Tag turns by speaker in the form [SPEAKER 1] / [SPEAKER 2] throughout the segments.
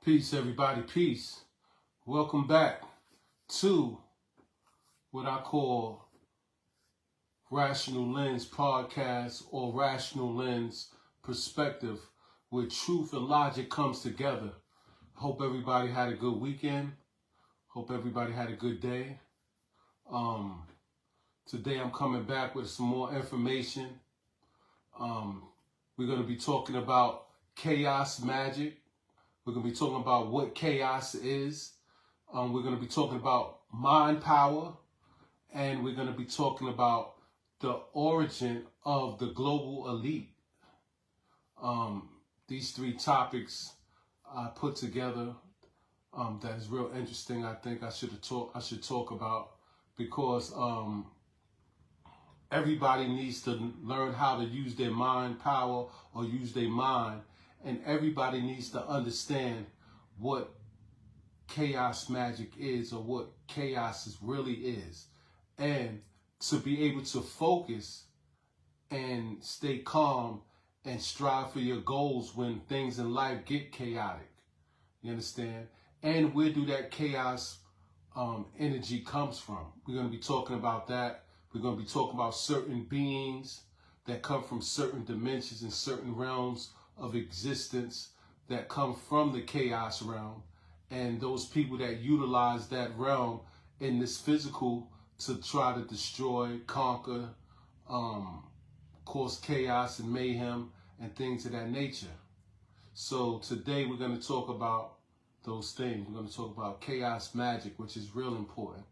[SPEAKER 1] Peace, everybody, peace. Welcome back to what I call Rational Lens Podcast or Rational Lens Perspective, where truth and logic comes together. Hope everybody had a good weekend. Hope everybody had a good day. Today I'm coming back with some more information. We're going to be talking about chaos magic. We're going to be talking about what chaos is. We're going to be talking about mind power. And we're going to be talking about the origin of the global elite. These three topics I put together that is real interesting. I think I should talk about because everybody needs to learn how to use their mind power or use their mind. And everybody needs to understand what chaos magic is or what chaos really is. And to be able to focus and stay calm and strive for your goals when things in life get chaotic. You understand? And where do that chaos energy comes from? We're going to be talking about that. We're going to be talking about certain beings that come from certain dimensions and certain realms of existence that come from the chaos realm, and those people that utilize that realm in this physical to try to destroy, conquer, cause chaos and mayhem and things of that nature. So today we're going to talk about those things. We're going to talk about chaos magic, which is real important,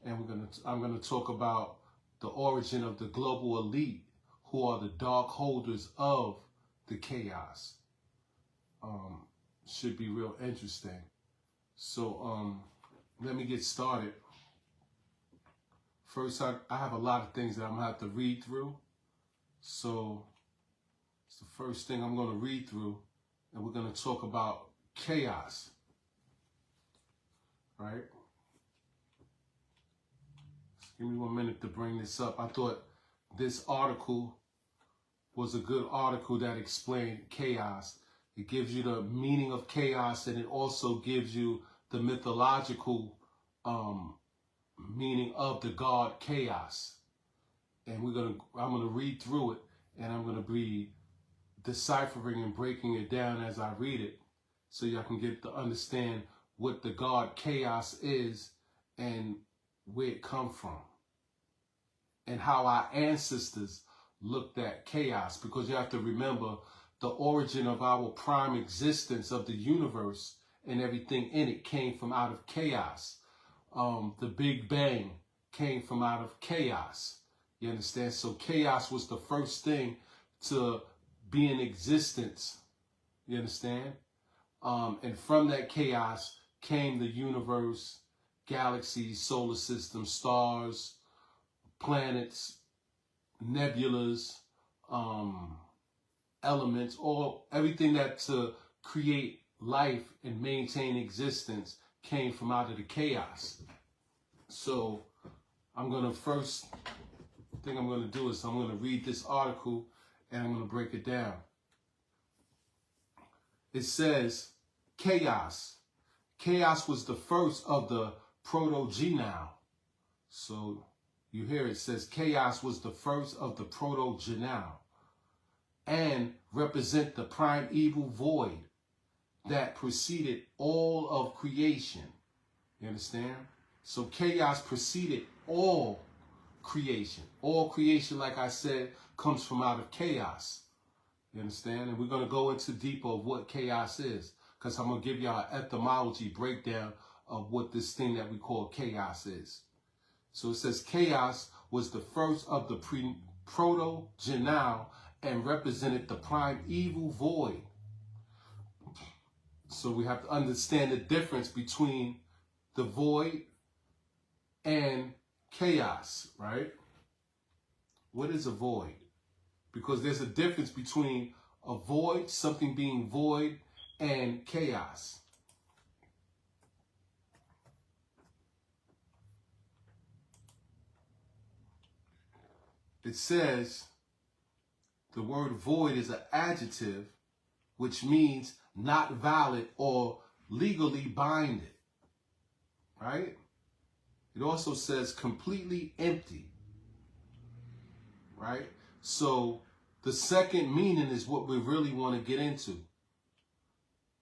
[SPEAKER 1] and I'm going to talk about the origin of the global elite, who are the dark holders of the chaos. Should be real interesting. So let me get started. First, I have a lot of things that I'm gonna have to read through. So it's the first thing I'm gonna read through, and we're gonna talk about chaos. Right? Give me 1 minute to bring this up. I thought this article was a good article that explained chaos. It gives you the meaning of chaos, and it also gives you the mythological meaning of the god chaos. And I'm gonna read through it, and I'm gonna be deciphering and breaking it down as I read it, so y'all can get to understand what the god chaos is and where it comes from, and how our ancestors looked at chaos. Because you have to remember, the origin of our prime existence of the universe and everything in it came from out of chaos. The Big Bang came from out of chaos. You understand? So chaos was the first thing to be in existence. You understand? And from that chaos came the universe, galaxies, solar system, stars, planets, nebulas, elements, everything that to create life and maintain existence came from out of the chaos. So first thing I'm gonna do is I'm gonna read this article and I'm gonna break it down. It says chaos. Chaos was the first of the proto-genal. So you hear it says chaos was the first of the proto-genal and represent the primeval void that preceded all of creation. You understand? So chaos preceded all creation. All creation, like I said, comes from out of chaos. You understand? And we're going to go into deeper of what chaos is, because I'm going to give y'all an etymology breakdown of what this thing that we call chaos is. So it says chaos was the first of the proto-genal and represented the primeval void. So we have to understand the difference between the void and chaos, right? What is a void? Because there's a difference between a void, something being void, and chaos. It says the word void is an adjective, which means not valid or legally binding, right? It also says completely empty, right? So the second meaning is what we really want to get into,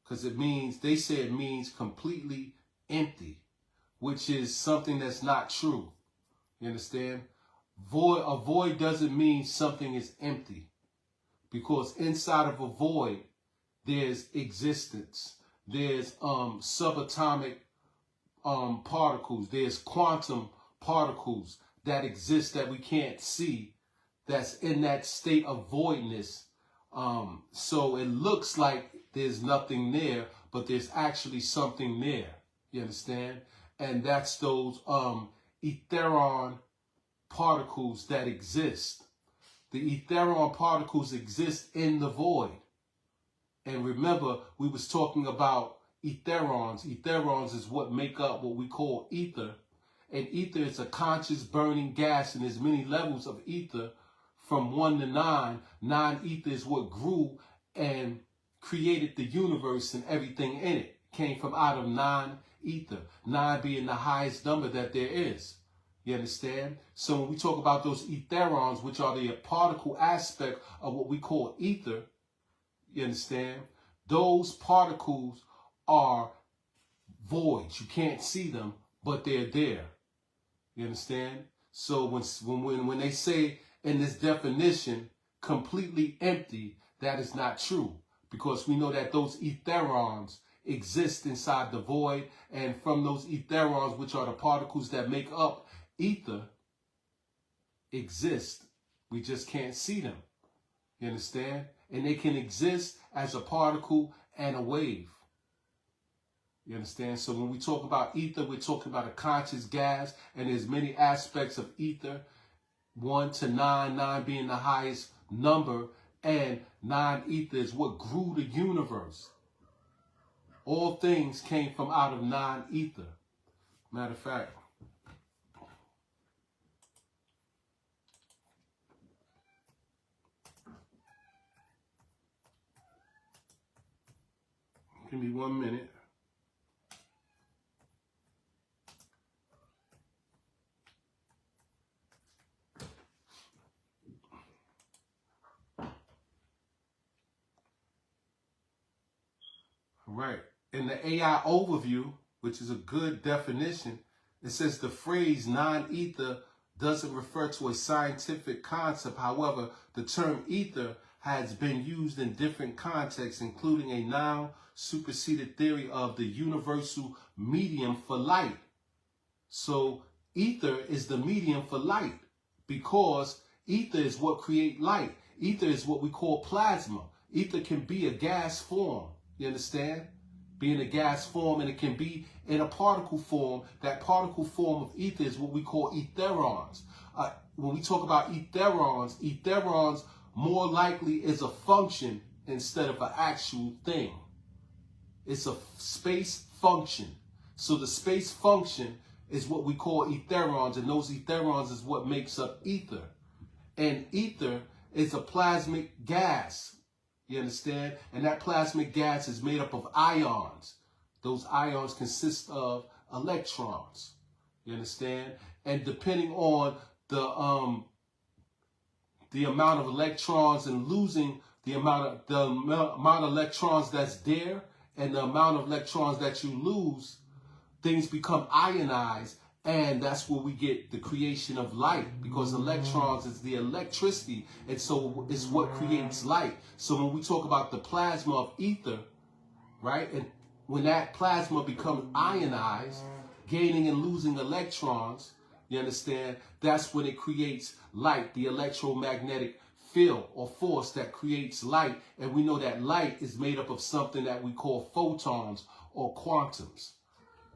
[SPEAKER 1] because it means, they say it means completely empty, which is something that's not true. You understand? Void, a void doesn't mean something is empty, because inside of a void there's existence, there's subatomic particles, there's quantum particles that exist that we can't see, that's in that state of voidness. So it looks like there's nothing there, but there's actually something there. You understand? And that's those etheron particles that exist. The etheron particles exist in the void. And remember, we was talking about etherons. Etherons is what make up what we call ether. And ether is a conscious burning gas, and there's many levels of ether from 1 to 9. 9 ether is what grew and created the universe and everything in it. Came from out of 9 ether. 9 being the highest number that there is. You understand? So when we talk about those etherons, which are the particle aspect of what we call ether, you understand? Those particles are voids. You can't see them, but they're there. You understand? So when they say in this definition, completely empty, that is not true. Because we know that those etherons exist inside the void. And from those etherons, which are the particles that make up ether, exist. We just can't see them. You understand? And they can exist as a particle and a wave. You understand? So when we talk about ether, we're talking about a conscious gas, and there's many aspects of ether. 1 to 9, 9 being the highest number, and 9 ether is what grew the universe. All things came from out of 9 ether. Matter of fact, give me 1 minute. All right. In the AI overview, which is a good definition, it says the phrase non-ether doesn't refer to a scientific concept. However, the term ether has been used in different contexts, including a now superseded theory of the universal medium for light. So ether is the medium for light, because ether is what creates light. Ether is what we call plasma. Ether can be a gas form. You understand? Be in a gas form, and it can be in a particle form. That particle form of ether is what we call etherons. When we talk about etherons, etherons more likely is a function instead of an actual thing. It's a space function. So the space function is what we call etherons, and those etherons is what makes up ether. And ether is a plasmic gas. You understand? And that plasmic gas is made up of ions. Those ions consist of electrons. You understand? And depending on the amount of electrons and losing the amount of electrons that's there and the amount of electrons that you lose, things become ionized. And that's where we get the creation of light, because electrons is the electricity, and so it's what creates light. So when we talk about the plasma of ether, right, and when that plasma becomes ionized, gaining and losing electrons, you understand, that's when it creates light, the electromagnetic field or force that creates light. And we know that light is made up of something that we call photons or quantums.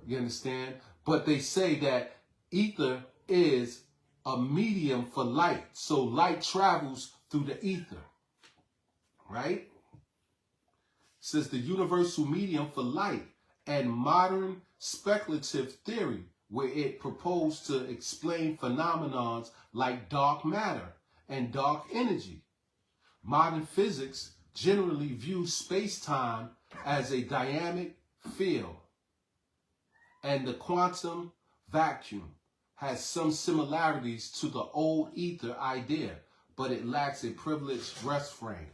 [SPEAKER 1] You understand? But they say that ether is a medium for light. So light travels through the ether, right? It says the universal medium for light. And modern speculative theory, where it proposed to explain phenomena like dark matter and dark energy. Modern physics generally views space-time as a dynamic field. And the quantum vacuum has some similarities to the old ether idea, but it lacks a privileged rest frame.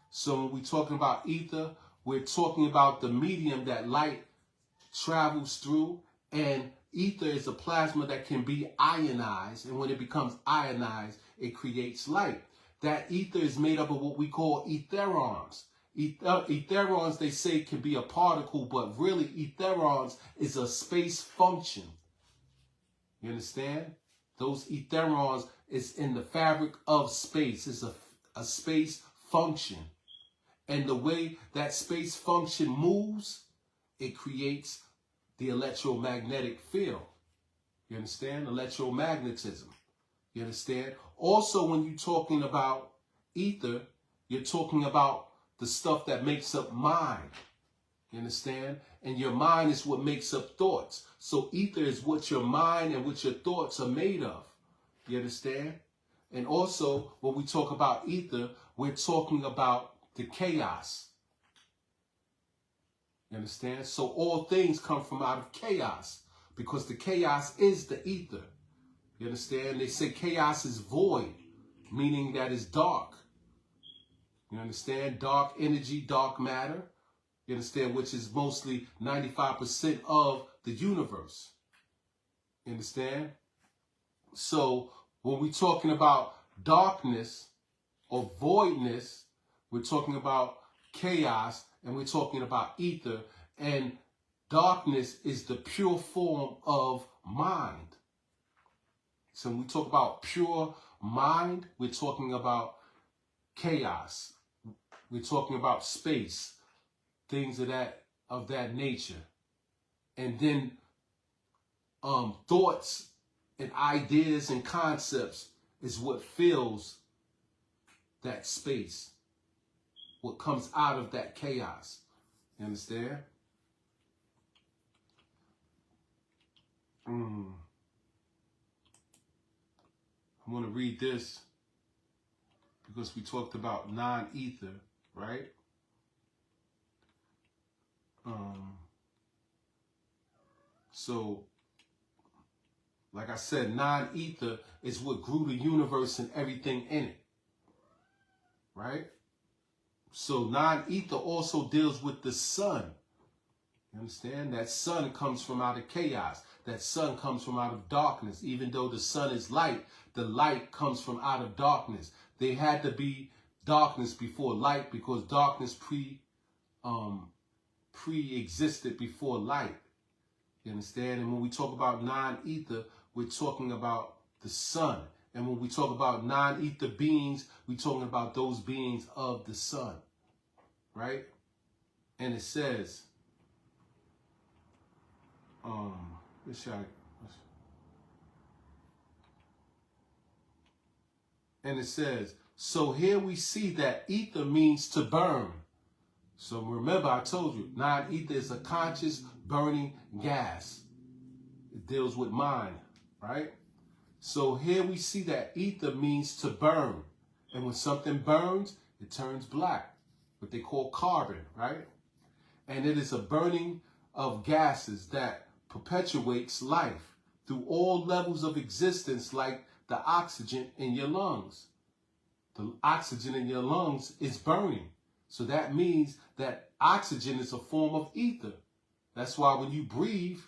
[SPEAKER 1] So when we're talking about ether, we're talking about the medium that light travels through, and ether is a plasma that can be ionized, and when it becomes ionized, it creates light. That ether is made up of what we call etherons. Etherons, they say, can be a particle, but really etherons is a space function. You understand? Those etherons is in the fabric of space. It's a space function. And the way that space function moves, it creates the electromagnetic field. You understand? Electromagnetism. You understand? Also, when you're talking about ether, you're talking about the stuff that makes up mind. You understand? And your mind is what makes up thoughts. So ether is what your mind and what your thoughts are made of. You understand? And also, when we talk about ether, we're talking about the chaos. You understand? So all things come from out of chaos, because the chaos is the ether. You understand? They say chaos is void, meaning that it's dark. You understand? Dark energy, dark matter. You understand? Which is mostly 95% of the universe. You understand? So when we're talking about darkness or voidness, we're talking about chaos, and we're talking about ether. And darkness is the pure form of mind. So when we talk about pure mind, we're talking about chaos. We're talking about space, things of that nature. And then thoughts and ideas and concepts is what fills that space, what comes out of that chaos. You understand? I'm going to read this because we talked about non-ether, right? So, like I said, non-ether is what grew the universe and everything in it, right? So non-ether also deals with the sun. You understand? That sun comes from out of chaos. That sun comes from out of darkness. Even though the sun is light, the light comes from out of darkness. There had to be darkness before light, because darkness pre-existed before light. You understand? And when we talk about non-ether, we're talking about the sun. And when we talk about non-ether beings, we're talking about those beings of the sun. Right? And it says, so here we see that ether means to burn. So remember, I told you, non-ether is a conscious burning gas. It deals with mind, right? So here we see that ether means to burn. And when something burns, it turns black, what they call carbon, right? And it is a burning of gases that perpetuates life through all levels of existence, like the oxygen in your lungs. The oxygen in your lungs is burning. So that means that oxygen is a form of ether. That's why when you breathe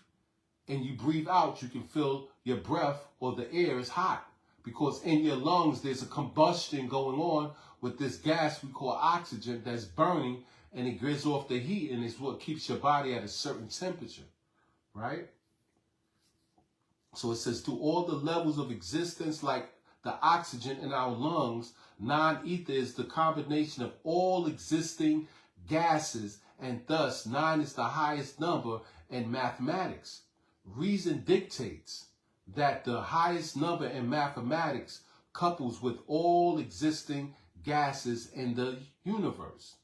[SPEAKER 1] and you breathe out, you can feel your breath or the air is hot. Because in your lungs, there's a combustion going on with this gas we call oxygen that's burning, and it gives off the heat, and it's what keeps your body at a certain temperature, right? So it says, through all the levels of existence, like the oxygen in our lungs, non-ether is the combination of all existing gases, and thus 9 is the highest number in mathematics. Reason dictates that the highest number in mathematics couples with all existing gases in the universe,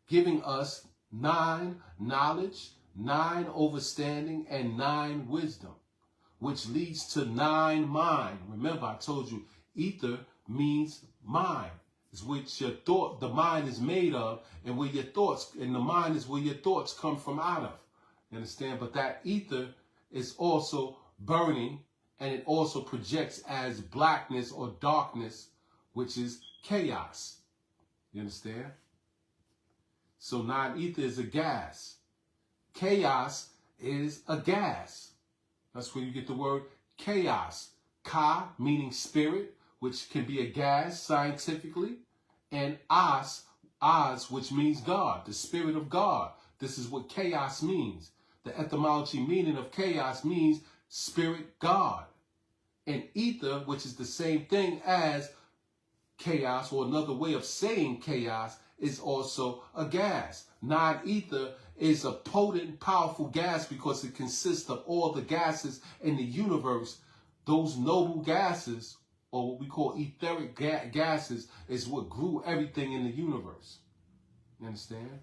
[SPEAKER 1] giving us 9 knowledge, 9 understanding, and 9 wisdom, which leads to 9 mind. Remember, I told you, ether means mind. It's which your thought, the mind is made of, and where your thoughts, and the mind is where your thoughts come from out of. You understand? But that ether is also burning, and it also projects as blackness or darkness, which is chaos. You understand? So non-ether is a gas. Chaos is a gas. That's where you get the word chaos. Ka, meaning spirit, which can be a gas scientifically, and os, which means God, the spirit of God. This is what chaos means. The etymology meaning of chaos means spirit God. And ether, which is the same thing as chaos, or another way of saying chaos, is also a gas. Non-ether is a potent, powerful gas because it consists of all the gases in the universe. Those noble gases, or what we call etheric gases, is what grew everything in the universe. You understand?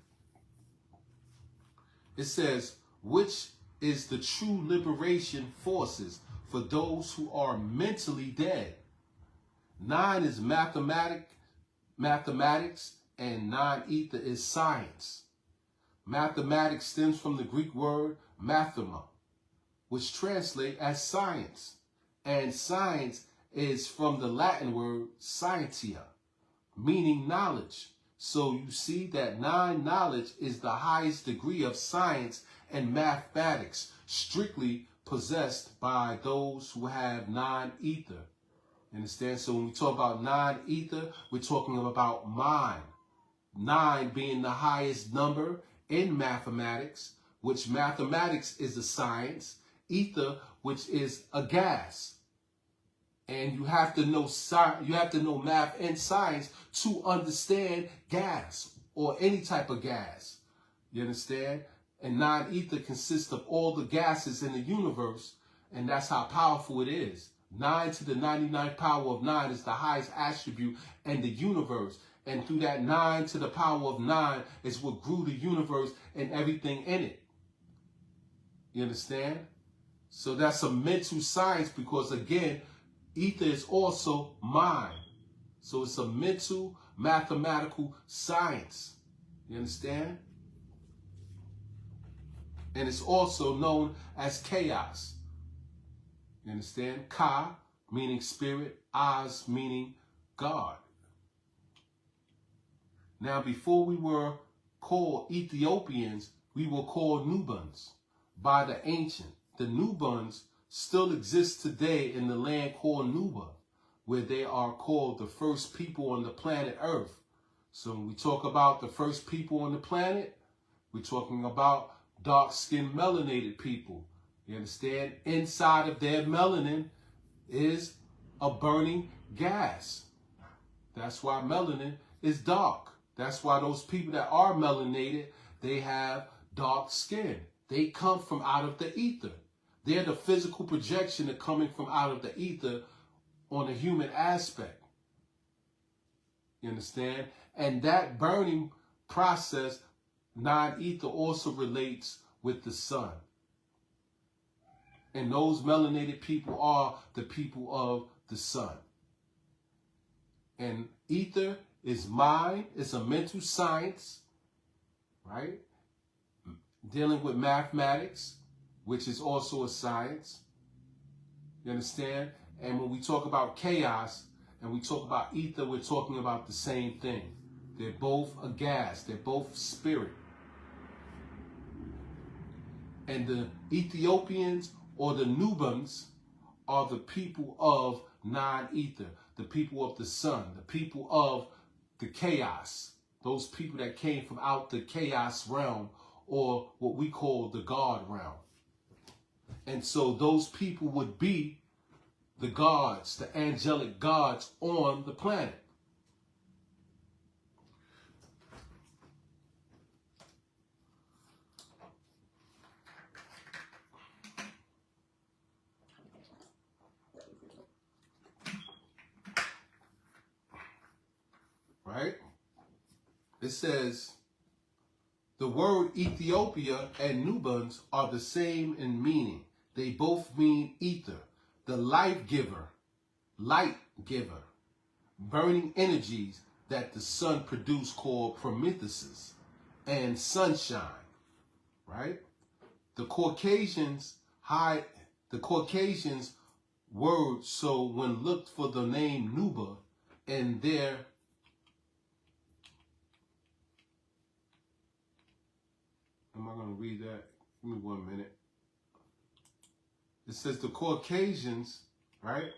[SPEAKER 1] It says, which is the true liberation forces for those who are mentally dead. 9 is mathematics, and non-ether is science. Mathematics stems from the Greek word mathema, which translates as science. And science is from the Latin word scientia, meaning knowledge. So you see that knowledge is the highest degree of science and mathematics, strictly possessed by those who have non-ether. Understand? So when we talk about non-ether, we're talking about mind. 9 being the highest number in mathematics, which mathematics is a science. Ether, which is a gas. And you have to know math and science to understand gas or any type of gas. You understand? And non-ether consists of all the gases in the universe, and that's how powerful it is. 9 to the 99th power of 9 is the highest attribute in the universe. And through that 9 to the power of 9 is what grew the universe and everything in it. You understand? So that's a mental science because, again, ether is also mind. So it's a mental, mathematical science. You understand? And it's also known as chaos. You understand? Ka, meaning spirit. Os, meaning God. Now, before we were called Ethiopians, we were called Nubians by the ancient. The Nubians still exist today in the land called Nuba, where they are called the first people on the planet Earth. So when we talk about the first people on the planet, we're talking about dark-skinned melanated people. You understand? Inside of their melanin is a burning gas. That's why melanin is dark. That's why those people that are melanated, they have dark skin. They come from out of the ether. They're the physical projection of coming from out of the ether on a human aspect. You understand? And that burning process, non-ether, also relates with the sun. And those melanated people are the people of the sun. And ether is mind. It's a mental science, right? Dealing with mathematics, which is also a science. You understand? And when we talk about chaos and we talk about ether, we're talking about the same thing. They're both a gas. They're both spirit. And the Ethiopians or the Nubians are the people of non-ether, the people of the sun, the people of the chaos, those people that came from out the chaos realm, or what we call the God realm. And so those people would be the gods, the angelic gods on the planet. Right? It says, the word Ethiopia and Nubians are the same in meaning. They both mean ether, the life giver, burning energies that the sun produced called prometheus and sunshine, right? The Caucasians hide the Caucasians word, so when looked for the name Nuba and their am I going to read that? Give me 1 minute. It says the Caucasians, right,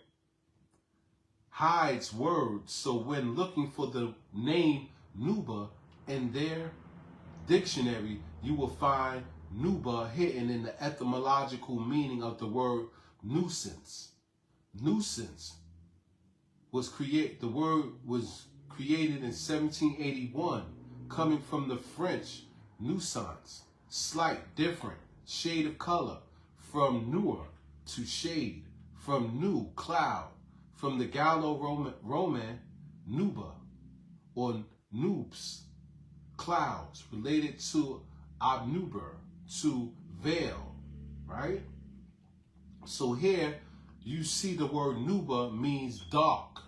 [SPEAKER 1] hides words, so when looking for the name Nuba in their dictionary, you will find Nuba hidden in the etymological meaning of the word nuisance. Nuisance was the word was created in 1781, coming from the French nuisance, slight, different, shade of color, from newer to shade, from new, cloud, from the Gallo-Roman nuba, or nubes, clouds, related to obnuber, to veil, right? So here you see the word nuba means dark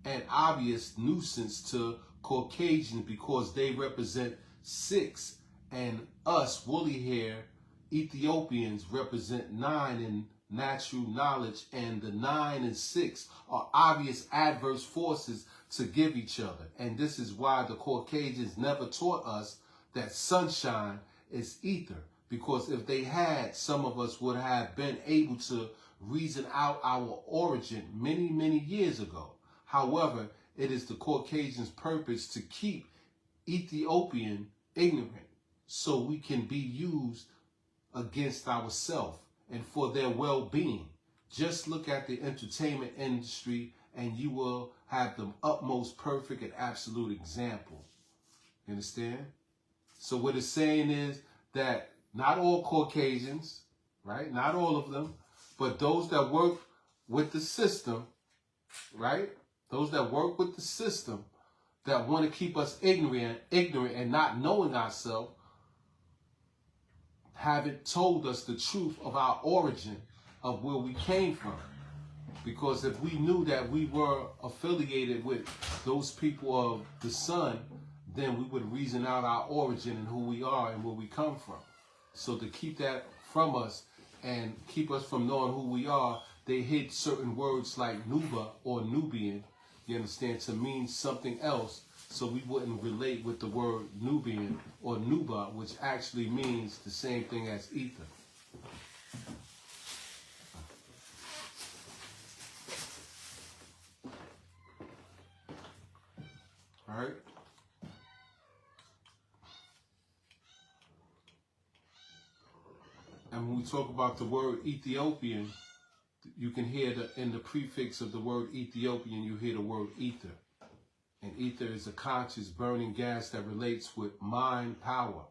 [SPEAKER 1] and obvious nuisance to Caucasians because they represent 6, and us woolly hair Ethiopians represent 9 in natural knowledge, and the 9 and 6 are obvious adverse forces to give each other. And this is why the Caucasians never taught us that sunshine is ether, because if they had, some of us would have been able to reason out our origin many, many years ago. However, it is the Caucasians' purpose to keep Ethiopian ignorant so we can be used against ourselves and for their well-being. Just look at the entertainment industry and you will have the utmost perfect and absolute example. You understand? So what it's saying is that not all Caucasians, right? Not all of them, but those that work with the system, right? Those that work with the system that want to keep us ignorant and not knowing ourselves, haven't told us the truth of our origin, of where we came from. Because if we knew that we were affiliated with those people of the sun, then we would reason out our origin and who we are and where we come from. So to keep that from us and keep us from knowing who we are, they hid certain words like Nuba or Nubian, you understand, to mean something else, so we wouldn't relate with the word Nubian or Nuba, which actually means the same thing as ether. All right? And when we talk about the word Ethiopian, you can hear in the prefix of the word Ethiopian, you hear the word ether. And ether is a conscious burning gas that relates with mind power.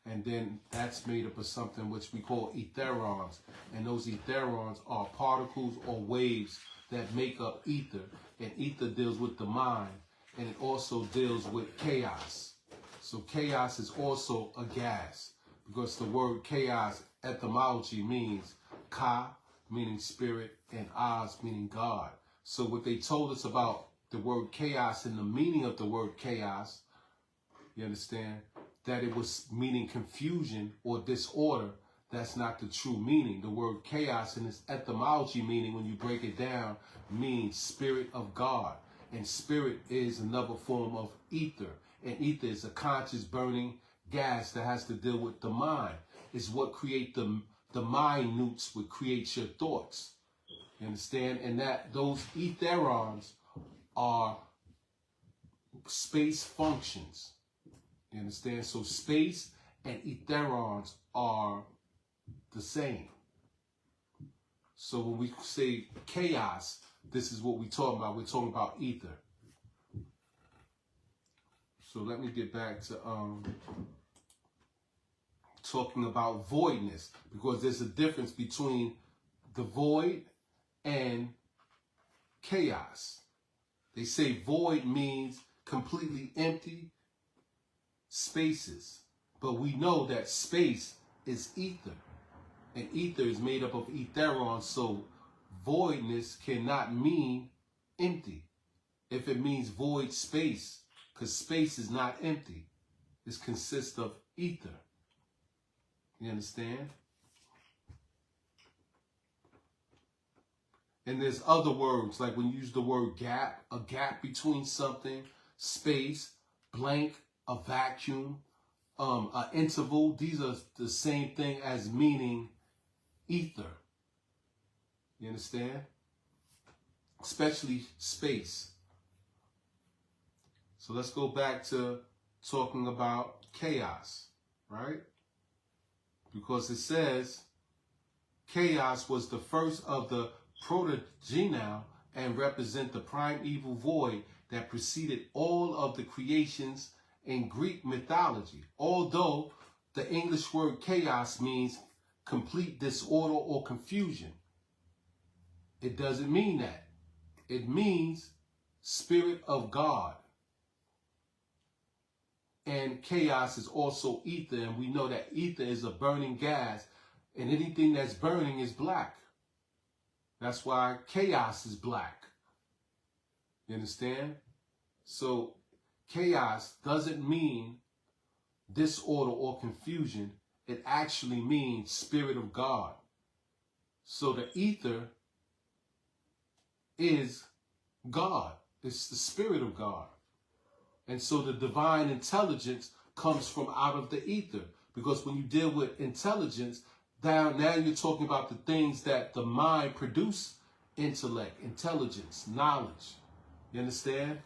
[SPEAKER 1] And then that's made up of something which we call etherons. And those etherons are particles or waves that make up ether. And ether deals with the mind. And it also deals with chaos. So chaos is also a gas. Because the word chaos etymology means ka, meaning spirit, and as, meaning God. So what they told us about the word chaos and the meaning of the word chaos, you understand, that it was meaning confusion or disorder. That's not the true meaning. The word chaos in its etymology meaning, when you break it down, means spirit of God. And spirit is another form of ether. And ether is a conscious burning gas that has to deal with the mind. It's what create the mind newts, what creates your thoughts. You understand? And that those etherons are space functions. You understand? So space and etherons are the same. So when we say chaos, this is what we're talking about. We're talking about ether. So let me get back to talking about voidness, because there's a difference between the void and chaos. They say void means completely empty spaces. But we know that space is ether. And ether is made up of etherons. So voidness cannot mean empty. If it means void space, because space is not empty. It consists of ether. You understand? And there's other words, like when you use the word gap, a gap between something, space, blank, a vacuum, an interval. These are the same thing as meaning ether. You understand? Especially space. So let's go back to talking about chaos, right? Because it says chaos was the first of the protogenal and represent the primeval void that preceded all of the creations in Greek mythology. Although the English word chaos means complete disorder or confusion, it doesn't mean that. It means Spirit of God. And chaos is also ether, and we know that ether is a burning gas, and anything that's burning is black. That's why chaos is black. You understand? So chaos doesn't mean disorder or confusion. It actually means Spirit of God. So the ether is God. It's the Spirit of God. And so the divine intelligence comes from out of the ether. Because when you deal with intelligence, now you're talking about the things that the mind produce: intellect, intelligence, knowledge. You understand?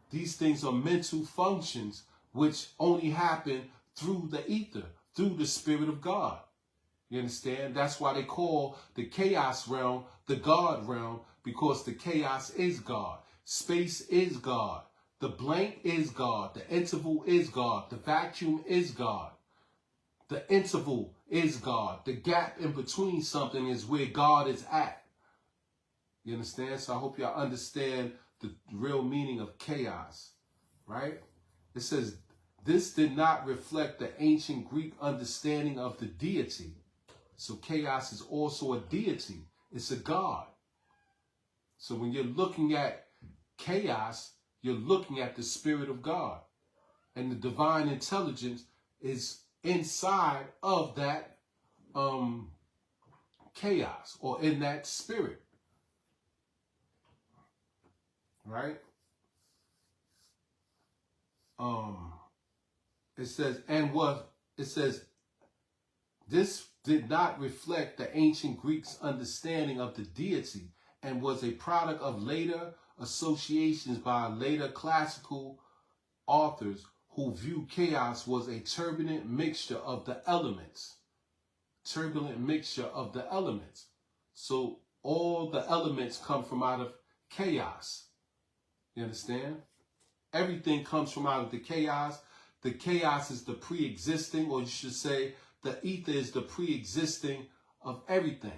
[SPEAKER 1] These things are mental functions which only happen through the ether, through the Spirit of God. You understand? That's why they call the chaos realm the God realm, because the chaos is God. Space is God. The blank is God. The interval is God. The vacuum is God. The interval is God. The gap in between something is where God is at. You understand? So I hope y'all understand the real meaning of chaos, right? It says, this did not reflect the ancient Greek understanding of the deity. So chaos is also a deity. It's a God. So when you're looking at chaos, you're looking at the Spirit of God. And the divine intelligence is inside of that chaos, or in that spirit. Right? It says, this did not reflect the ancient Greeks' understanding of the deity and was a product of later associations by later classical authors who viewed chaos was a turbulent mixture of the elements. Turbulent mixture of the elements. So all the elements come from out of chaos. You understand? Everything comes from out of the chaos. The chaos is the pre-existing, or you should say the ether is the pre-existing of everything.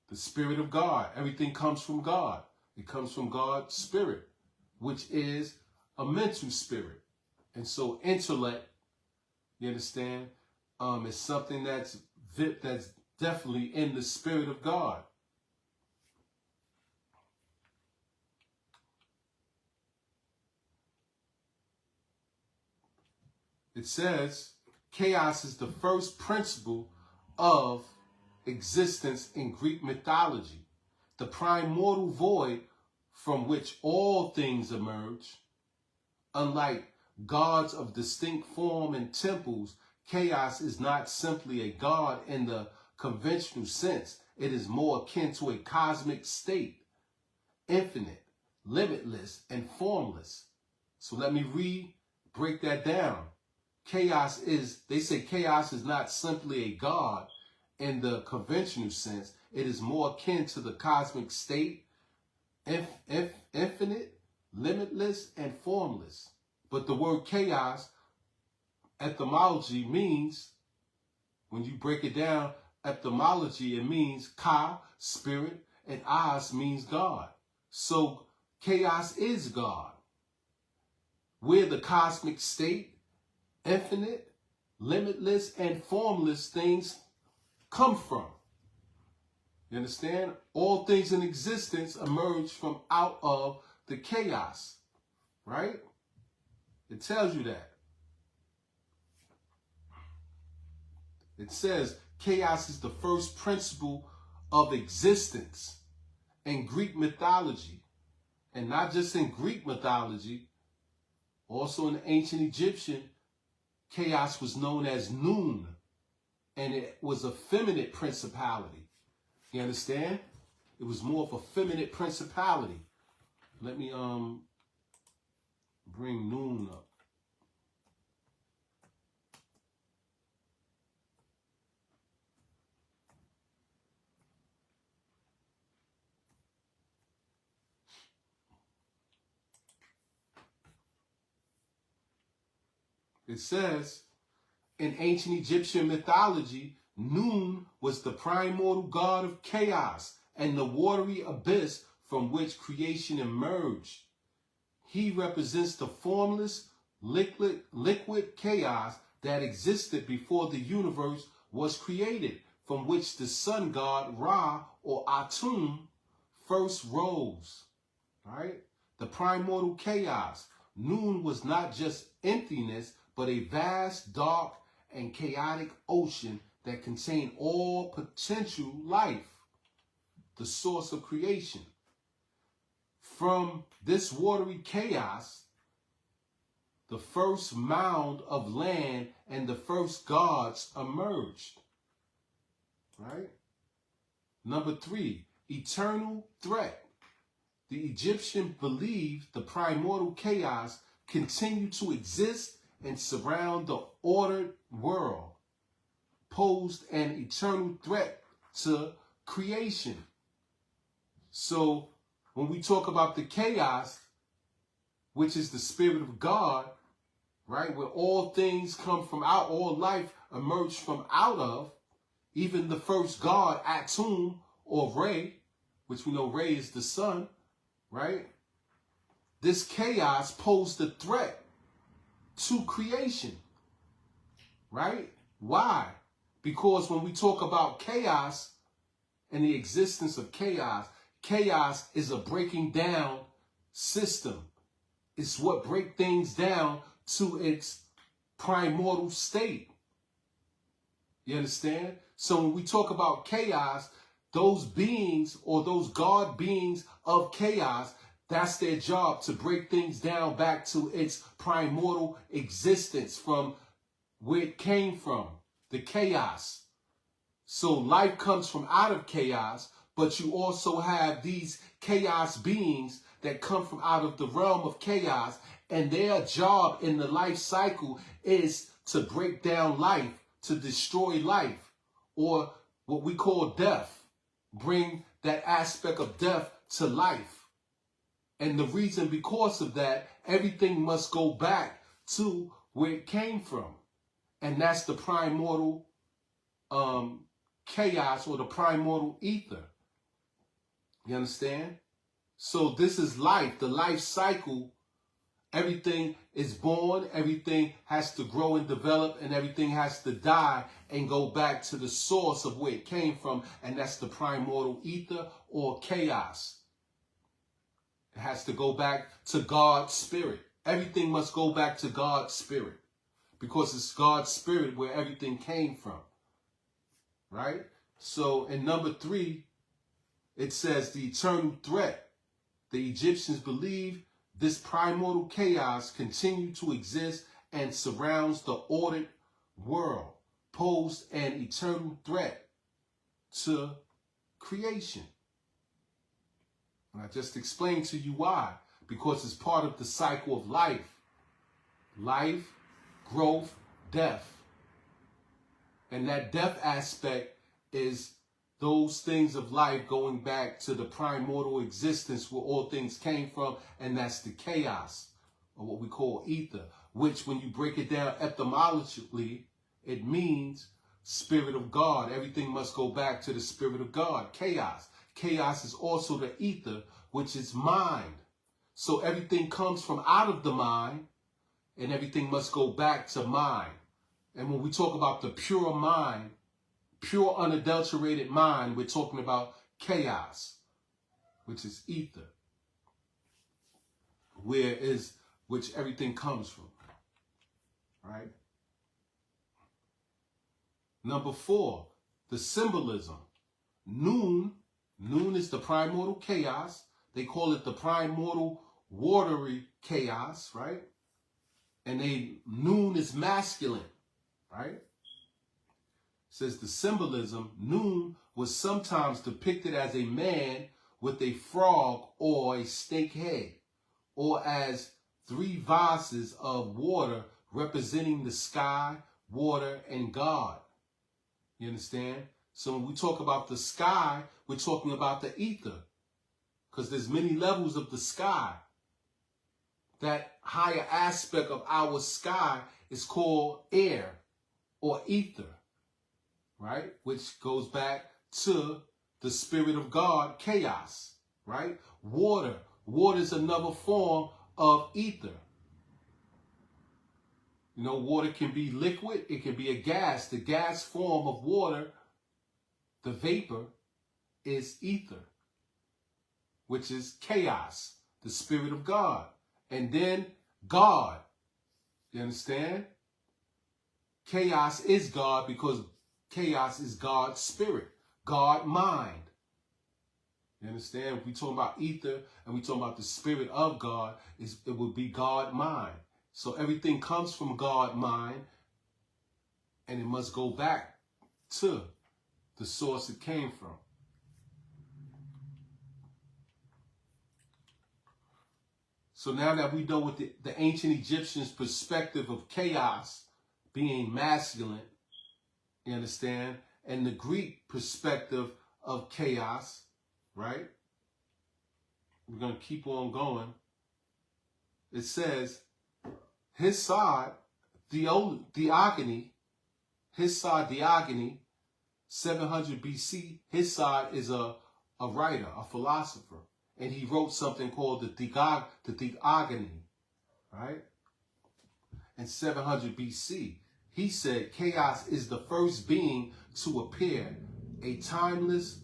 [SPEAKER 1] The Spirit of God. Everything comes from God. It comes from God's Spirit, which is a mental spirit. And so intellect, you understand, is something that's definitely in the Spirit of God. It says chaos is the first principle of existence in Greek mythology, the primordial void from which all things emerge. Unlike gods of distinct form and temples, chaos is not simply a god in the conventional sense. It is more akin to a cosmic state, infinite, limitless, and formless. So let me break that down. They say chaos is not simply a god in the conventional sense. It is more akin to the cosmic state, infinite, limitless, and formless. But the word chaos, etymology means, when you break it down, etymology, it means ka, spirit, and as means God. So chaos is God. Where the cosmic state, infinite, limitless, and formless things come from. You understand? All things in existence emerge from out of the chaos, right? It tells you that. It says chaos is the first principle of existence. and Greek mythology, and not just in Greek mythology, also in ancient Egyptian, chaos was known as Nun, and it was a feminine principality. You understand? It was more of a feminine principality. Let me bring Nun up. It says, in ancient Egyptian mythology, Nun was the primordial god of chaos and the watery abyss from which creation emerged. He represents the formless, liquid chaos that existed before the universe was created, from which the sun god Ra, or Atum, first rose. Right? The primordial chaos. Nun was not just emptiness, but a vast, dark, and chaotic ocean that contained all potential life, the source of creation. From this watery chaos, the first mound of land and the first gods emerged. Right? Number 3, eternal threat. The Egyptians believed the primordial chaos continued to exist and surround the ordered world, posed an eternal threat to creation. So when we talk about the chaos, which is the spirit of God, right, where all things come from out, all life emerged from out of, even the first god, Atum, or Re, which we know Re is the sun, right? This chaos posed a threat to creation, right? Why? Because when we talk about chaos and the existence of chaos, chaos is a breaking down system. It's what breaks things down to its primordial state. You understand? So when we talk about chaos, those beings or those God beings of chaos, that's their job, to break things down back to its primordial existence from where it came from, the chaos. So life comes from out of chaos, but you also have these chaos beings that come from out of the realm of chaos, and their job in the life cycle is to break down life, to destroy life, or what we call death, bring that aspect of death to life. And the reason because of that, everything must go back to where it came from. And that's the primordial chaos, or the primordial ether. You understand? So this is life, the life cycle. Everything is born, everything has to grow and develop, and everything has to die and go back to the source of where it came from, and that's the primordial ether or chaos. It has to go back to God's spirit. Everything must go back to God's spirit, because it's God's spirit where everything came from. Right? So in number 3, it says the eternal threat. The Egyptians believed this primordial chaos continued to exist and surrounds the ordered world, posed an eternal threat to creation. And I just explained to you why. Because it's part of the cycle of life. Life, growth, death. And that death aspect is those things of life going back to the primordial existence where all things came from, and that's the chaos, or what we call ether, which when you break it down etymologically, it means spirit of God. Everything must go back to the spirit of God, chaos. Chaos is also the ether, which is mind. So everything comes from out of the mind, and everything must go back to mind. And when we talk about the pure mind, pure unadulterated mind, we're talking about chaos, which is ether, which everything comes from. Right? Number 4, the symbolism. Nun Noon is the primordial chaos. They call it the primordial watery chaos, right? And noon is masculine, right? Says the symbolism, noon was sometimes depicted as a man with a frog or a snake head, or as 3 vases of water representing the sky, water, and God. You understand? So when we talk about the sky, we're talking about the ether, because there's many levels of the sky. That higher aspect of our sky is called air or ether, right? Which goes back to the spirit of God, chaos, right? Water. Water is another form of ether. You know, water can be liquid. It can be a gas. The gas form of water, the vapor, is ether, which is chaos, the spirit of God. And then God. You understand? Chaos is God because chaos is God's spirit, God mind. You understand? If we talk about ether and we talk about the spirit of God, it would be God mind. So everything comes from God mind, and it must go back to the source it came from. So now that we know what the ancient Egyptians' perspective of chaos being masculine, you understand, and the Greek perspective of chaos, right? We're going to keep on going. It says, his side, Diogony, 700 BC, his side is a writer, a philosopher. And he wrote something called the Diogony, right? In 700 BC, he said chaos is the first being to appear, a timeless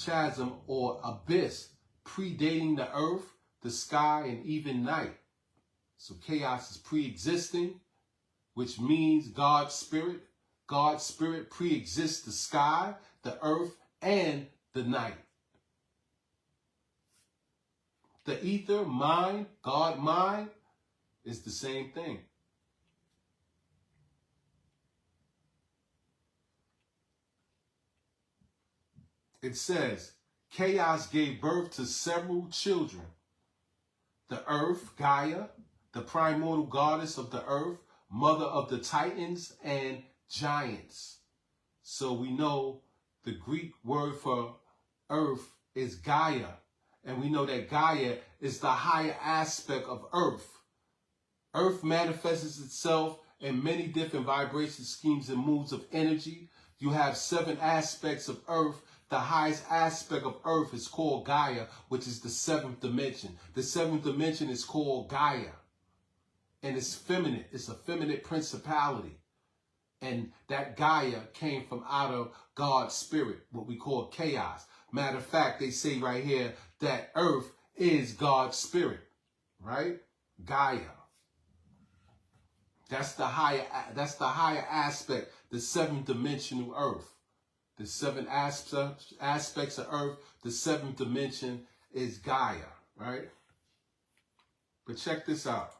[SPEAKER 1] chasm or abyss predating the earth, the sky, and even night. So chaos is pre-existing, which means God's spirit. God's spirit pre-exists the sky, the earth, and the night. The ether, mind, God mind, is the same thing. It says, chaos gave birth to several children. The earth, Gaia, the primordial goddess of the earth, mother of the titans and giants. So we know the Greek word for earth is Gaia. And we know that Gaia is the higher aspect of earth. Earth manifests itself in many different vibration schemes and moods of energy. You have 7 aspects of earth. The highest aspect of earth is called Gaia, which is the 7th dimension. The 7th dimension is called Gaia. And it's feminine. It's a feminine principality. And that Gaia came from out of God's spirit, what we call chaos. Matter of fact, they say right here that earth is God's spirit, right? Gaia. That's the higher aspect, the 7th dimensional earth. The 7 aspects of earth, the 7th dimension is Gaia, right? But check this out.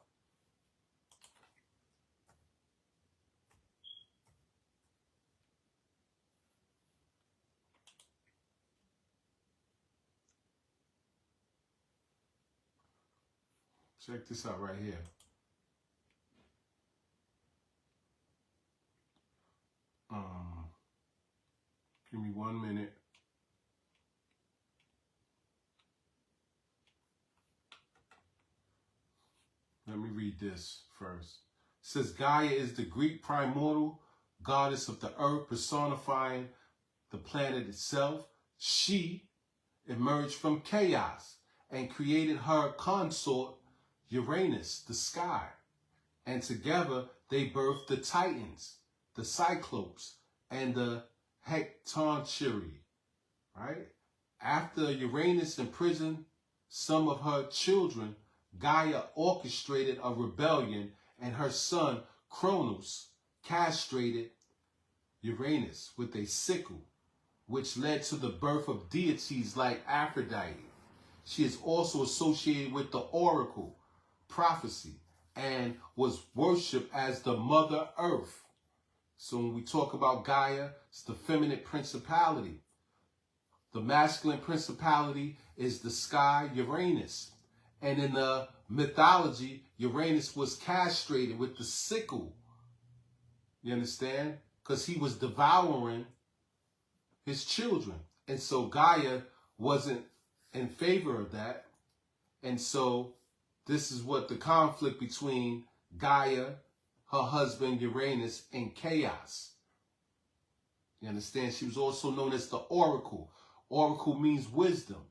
[SPEAKER 1] Check this out right here. Give me 1 minute. Let me read this first. It says Gaia is the Greek primordial goddess of the earth, personifying the planet itself. She emerged from chaos and created her consort Uranus, the sky. And together they birthed the Titans, the Cyclopes, and the Hecatonturi, right? After Uranus imprisoned some of her children, Gaia orchestrated a rebellion, and her son Cronus castrated Uranus with a sickle. which led to the birth of deities like Aphrodite. She is also associated with the oracle, prophecy, and was worshipped as the Mother Earth. So when we talk about Gaia, it's the feminine principality. The masculine principality is the sky, Uranus. And in the mythology, Uranus was castrated with the sickle. You understand? Because he was devouring his children. And so Gaia wasn't in favor of that. And so this is what the conflict between Gaia, her husband Uranus, and Chaos. You understand? She was also known as the Oracle. Oracle means wisdom,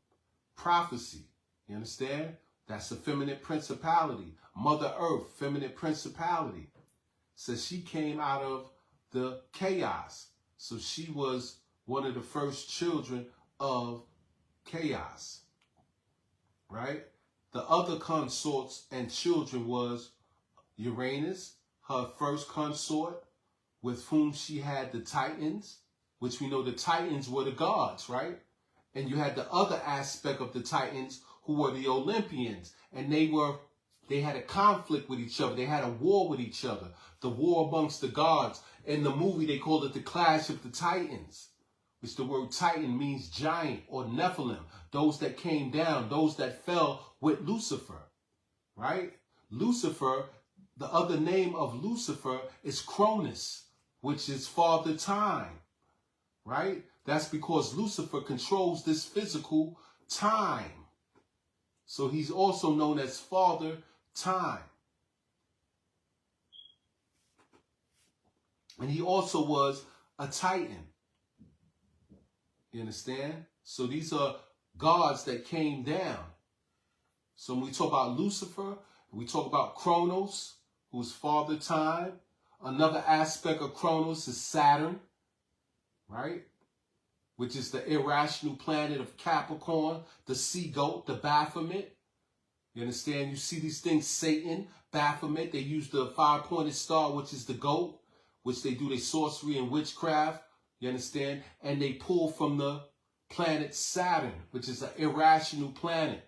[SPEAKER 1] prophecy. You understand? That's a feminine principality. Mother Earth, feminine principality. So she came out of the chaos. So she was one of the first children of chaos. Right? The other consorts and children was Uranus, her first consort, with whom she had the Titans, which we know the Titans were the gods, right? And you had the other aspect of the Titans, who were the Olympians, and they had a conflict with each other. They had a war with each other, the war amongst the gods. In the movie, they called it the Clash of the Titans, which the word Titan means giant or Nephilim, those that came down, those that fell with Lucifer, right? Lucifer, the other name of Lucifer is Cronus, which is Father Time, right? That's because Lucifer controls this physical time. So he's also known as Father Time. And he also was a Titan. You understand? So these are gods that came down. So when we talk about Lucifer, we talk about Kronos, who's Father Time. Another aspect of Kronos is Saturn, right? Which is the irrational planet of Capricorn, the sea goat, the Baphomet. You understand? You see these things, Satan, Baphomet. They use the five-pointed star, which is the goat, which they do their sorcery and witchcraft. You understand? And they pull from the planet Saturn, which is an irrational planet,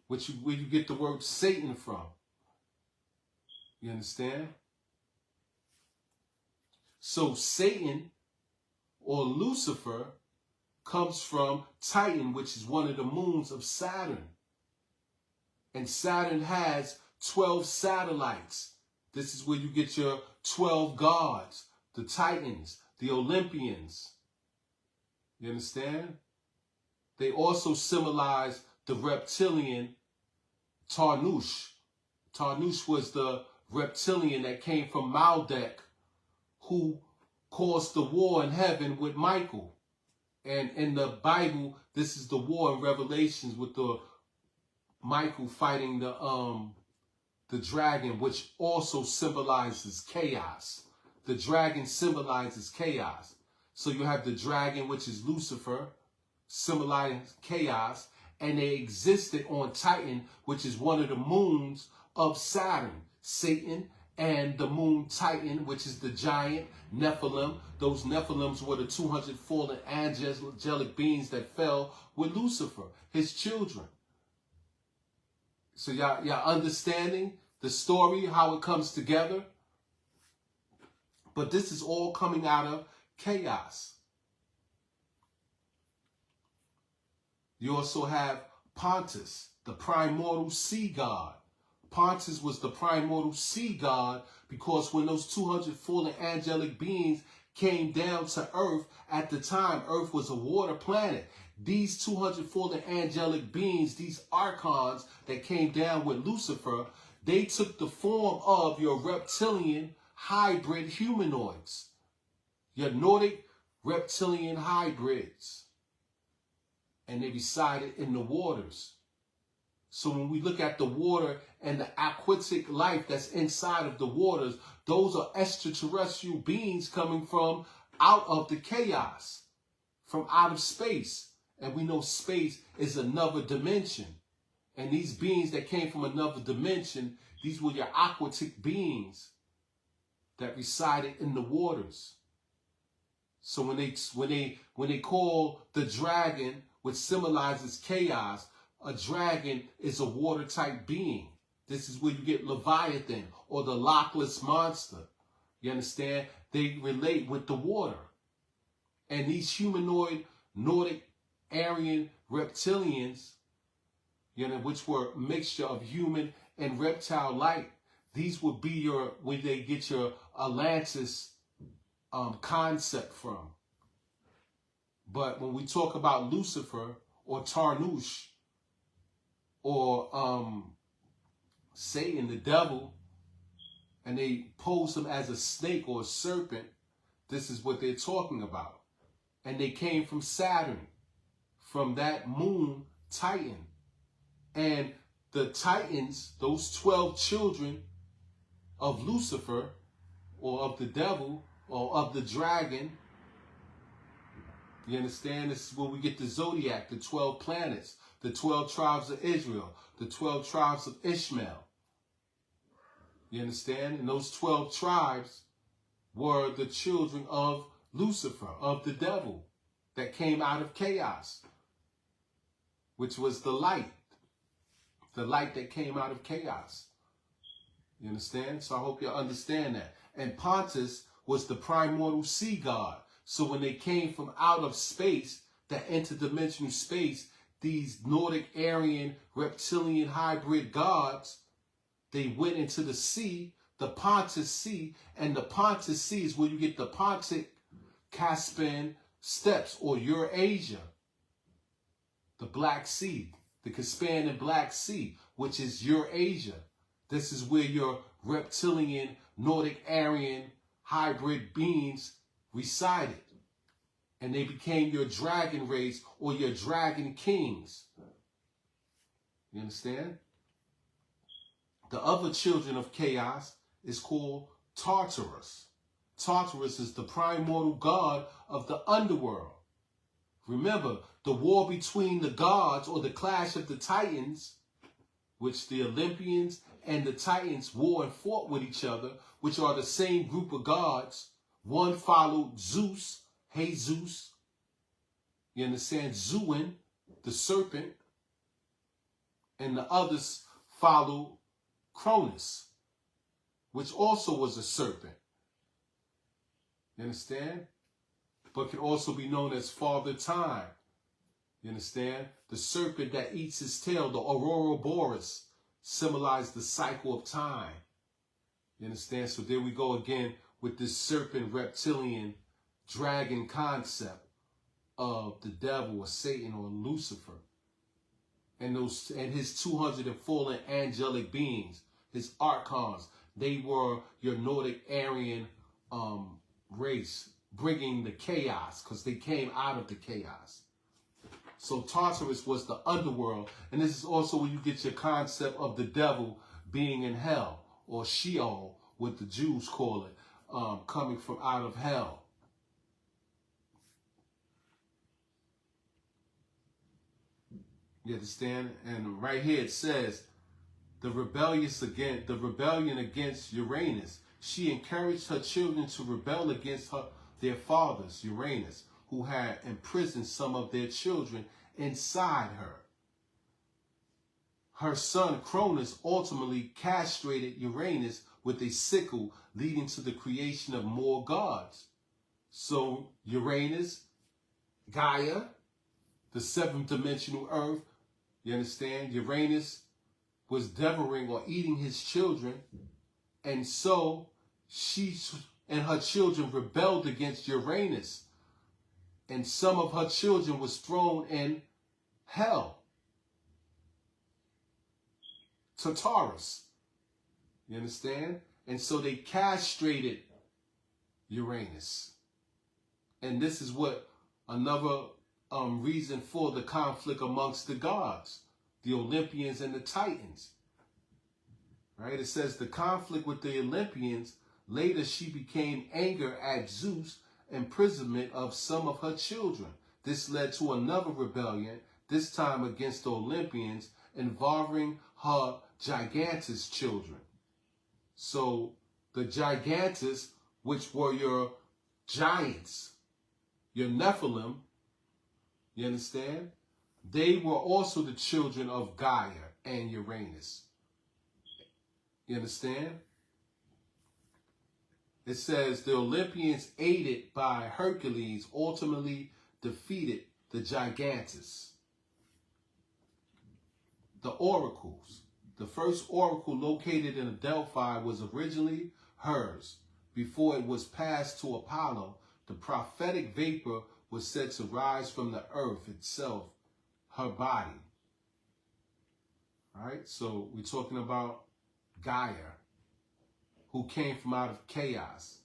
[SPEAKER 1] where you get the word Satan from. You understand? So Satan, or Lucifer, comes from Titan, which is one of the moons of Saturn. And Saturn has 12 satellites. This is where you get your 12 gods, the Titans, the Olympians. You understand? They also symbolize the reptilian Tarnush. Tarnush was the reptilian that came from Maldek, who caused the war in heaven with Michael. And in the Bible, this is the war in Revelations with the Michael fighting the dragon, which also symbolizes chaos. The dragon symbolizes chaos. So you have the dragon, which is Lucifer, symbolizing chaos, and they existed on Titan, which is one of the moons of Saturn, Satan, and the moon Titan, which is the giant Nephilim. Those Nephilims were the 200 fallen angelic beings that fell with Lucifer, his children. So y'all understanding the story, how it comes together? But this is all coming out of chaos. You also have Pontus, the primordial sea god. Pontus was the primordial sea god because when those 200 fallen angelic beings came down to Earth, at the time, Earth was a water planet. These 200 fallen angelic beings, these archons that came down with Lucifer, they took the form of your reptilian hybrid humanoids, your Nordic reptilian hybrids, and they resided in the waters. So when we look at the water and the aquatic life that's inside of the waters, those are extraterrestrial beings coming from out of the chaos, from out of space. And we know space is another dimension. And these beings that came from another dimension, these were your aquatic beings that resided in the waters. So when they call the dragon, which symbolizes chaos, a dragon is a water-type being. This is where you get Leviathan or the Lochless monster. You understand? They relate with the water. And these humanoid, Nordic, Aryan reptilians, which were a mixture of human and reptile-like, these would be where they get your Atlantis concept from. But when we talk about Lucifer or Tarnush or Satan, the devil, and they pose him as a snake or a serpent, this is what they're talking about. And they came from Saturn, from that moon Titan. And the Titans, those 12 children of Lucifer or of the devil or of the dragon, you understand? This is where we get the zodiac, the 12 planets, the 12 tribes of Israel, the 12 tribes of Ishmael. You understand? And those 12 tribes were the children of Lucifer, of the devil, that came out of chaos, which was the light that came out of chaos. You understand? So I hope you understand that. And Pontus was the primordial sea god. So when they came from out of space, that interdimensional space, these Nordic, Aryan, reptilian hybrid gods, they went into the sea, the Pontus Sea, and the Pontus Sea is where you get the Pontic Caspian steppes or Eurasia, the Black Sea, the Caspian and Black Sea, which is Eurasia. This is where your reptilian, Nordic, Aryan, hybrid beings resided. And they became your dragon race or your dragon kings. You understand? The other children of chaos is called Tartarus. Tartarus is the primordial god of the underworld. Remember, the war between the gods or the clash of the Titans, which the Olympians and the Titans war and fought with each other, which are the same group of gods. One followed Zeus, Jesus. You understand? Zuin, the serpent. And the others followed Cronus, which also was a serpent. You understand? But can also be known as Father Time. You understand? The serpent that eats his tail, the Ouroboros, symbolized the cycle of time. You understand? So there we go again with this serpent, reptilian, dragon concept of the devil or Satan or Lucifer. And his 200 and fallen angelic beings, his archons, they were your Nordic Aryan race, bringing the chaos, because they came out of the chaos. So Tartarus was the underworld, and this is also where you get your concept of the devil being in hell, or Sheol, what the Jews call it, coming from out of hell. You understand? And right here it says, the rebellion against Uranus. She encouraged her children to rebel against their fathers, Uranus, who had imprisoned some of their children inside her. Her son Cronus ultimately castrated Uranus with a sickle, leading to the creation of more gods. So Uranus, Gaia, the seventh dimensional earth, you understand? Uranus was devouring or eating his children, and so she and her children rebelled against Uranus, and some of her children was thrown in hell. Tartarus. You understand? And so they castrated Uranus. And this is what another reason for the conflict amongst the gods, the Olympians and the Titans. Right? It says the conflict with the Olympians, later she became anger at Zeus' imprisonment of some of her children. This led to another rebellion, this time against the Olympians, involving her Gigantus children. So the Gigantus, which were your giants, your Nephilim, you understand? They were also the children of Gaia and Uranus. You understand? It says the Olympians, aided by Hercules, ultimately defeated the Gigantus. The oracles. The first oracle located in Delphi was originally hers. Before it was passed to Apollo, the prophetic vapor was said to rise from the earth itself, her body. All right, so we're talking about Gaia, who came from out of chaos,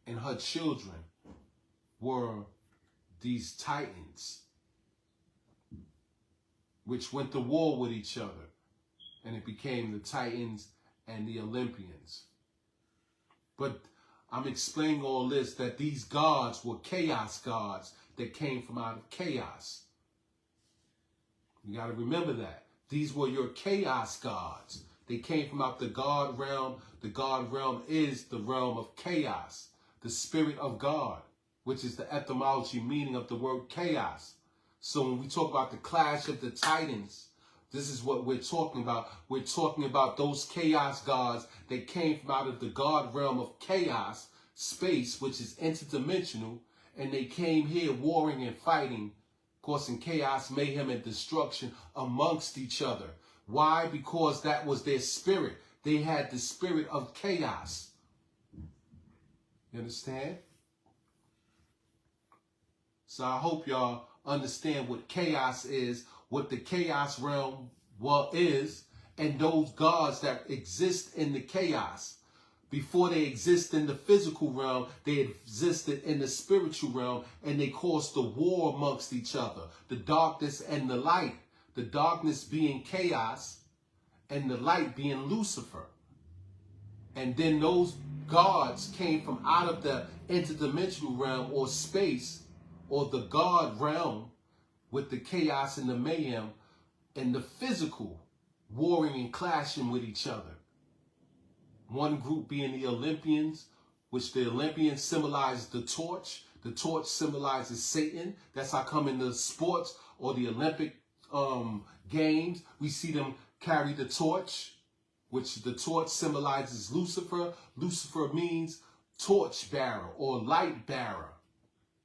[SPEAKER 1] and her children were these titans, which went to war with each other, and it became the Titans and the Olympians. But I'm explaining all this, that these gods were chaos gods that came from out of chaos. You got to remember that. These were your chaos gods. They came from out the God realm. The God realm is the realm of chaos, the spirit of God, which is the etymology meaning of the word chaos. So when we talk about the clash of the titans, this is what we're talking about. We're talking about those chaos gods that came from out of the God realm of chaos, space, which is interdimensional, and they came here warring and fighting, causing chaos, mayhem, and destruction amongst each other. Why? Because that was their spirit. They had the spirit of chaos. You understand? So I hope y'all understand what chaos is, what the chaos realm is, and those gods that exist in the chaos. Before they exist in the physical realm, they existed in the spiritual realm, and they caused the war amongst each other, the darkness and the light. The darkness being chaos, and the light being Lucifer. And then those gods came from out of the interdimensional realm or space, or the God realm, with the chaos and the mayhem and the physical warring and clashing with each other. One group being the Olympians, which the Olympians symbolize the torch. The torch symbolizes Satan. That's how come in the sports or the Olympic games, we see them carry the torch, which the torch symbolizes Lucifer. Lucifer means torch bearer or light bearer,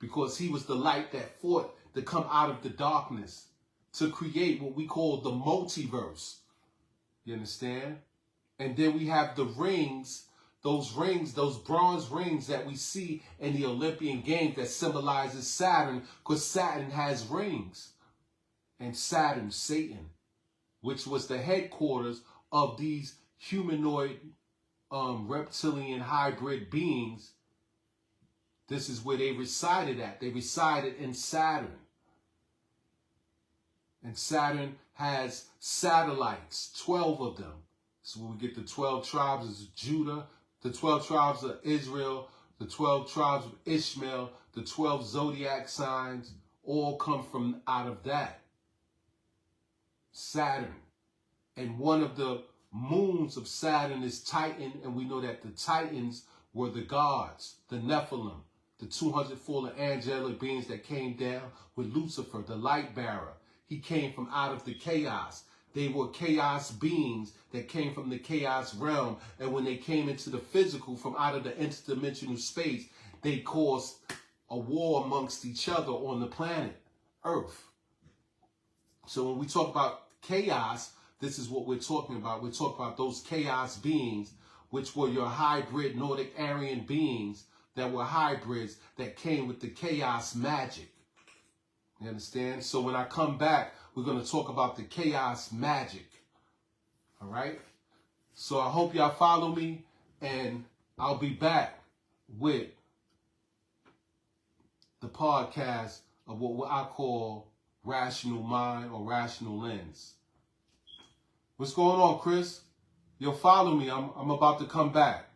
[SPEAKER 1] because he was the light that fought to come out of the darkness to create what we call the multiverse. You understand? And then we have the rings, those bronze rings that we see in the Olympian Games that symbolizes Saturn, because Saturn has rings. And Saturn, Satan, which was the headquarters of these humanoid, reptilian hybrid beings. This is where they resided at. They resided in Saturn. And Saturn has satellites, 12 of them. So we get the 12 tribes of Judah, the 12 tribes of Israel, the 12 tribes of Ishmael, the 12 zodiac signs, all come from out of that. Saturn. And one of the moons of Saturn is Titan, and we know that the Titans were the gods, the Nephilim, the 200 fallen angelic beings that came down with Lucifer, the light bearer. He came from out of the chaos. They were chaos beings that came from the chaos realm, and when they came into the physical from out of the interdimensional space, they caused a war amongst each other on the planet Earth. So when we talk about chaos, this is what we're talking about. We're talking about those chaos beings, which were your hybrid Nordic Aryan beings that were hybrids that came with the chaos magic. You understand? So when I come back, we're going to talk about the chaos magic. All right? So I hope y'all follow me, and I'll be back with the podcast of what I call rational mind or rational lens. What's going on, Chris? You'll follow me. I'm about to come back.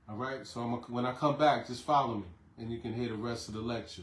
[SPEAKER 1] All right? So when I come back, just follow me, and you can hear the rest of the lecture.